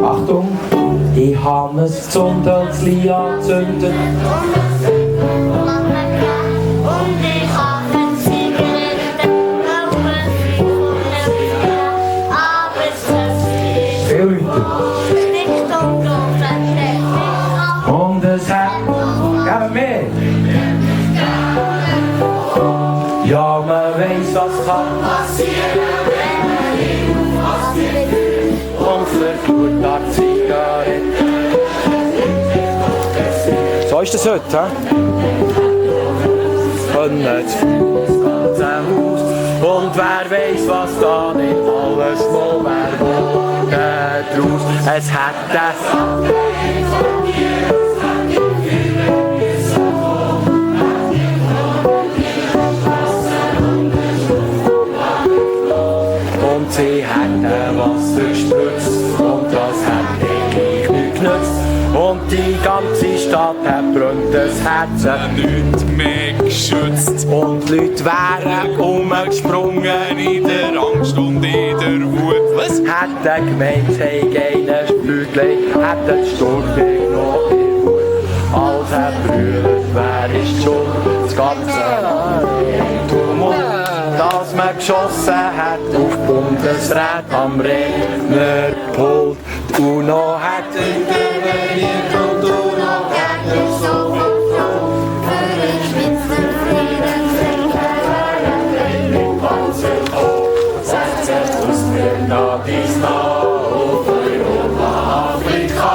Achtung, ich habe ein Zundölzli angezündet. Und ich habe eine Zigarette, aber es ist Viel Leute. nicht unglaublich. Und es hat... Geben mehr? Ja, man weiss, was kann passieren, wenn man hinfasst und vertut an Zigarette. So ist das heute, hä? Und jetzt das ganze Haus. Und wer weiss, was da nicht alles noch wäre draus. Es hat das. Und sie hätten Wasser gespritzt und das hat eigentlich nichts genützt. Und die ganze Stadt hat brennt, es hat sich Nicht mehr geschützt. und die Leute wären umgesprungen. In der Angst und in der Wut. Was? Hätten gemeint, hey, geile Spütli, hätten die Sturmweg noch in Wut. Als er brüllt, wer ist schuld? Das ganze Tumult, dass man geschossen hat auf Bundesrat am Rednerpult. Die UNO hat interveniert und die UNO hat nicht so viel Frau. Für den Schweizer Frieden sind Mit Panzer hoch, 16 Austritt nach diesmal auf Europa, Afrika.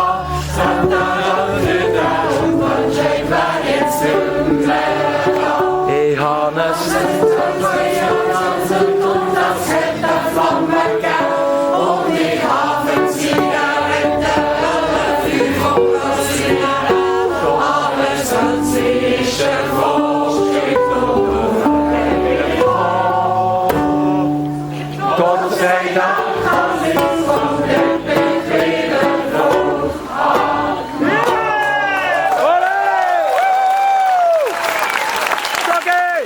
Und man schreibt, wer jetzt ich habe es und das hätte eine Flamme gegeben. Und ich habe eine Zigarette, aber sonst ist er Gott sei Dank kann ich von dem bequemen Tod Okay!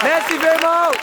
Merci vielmals!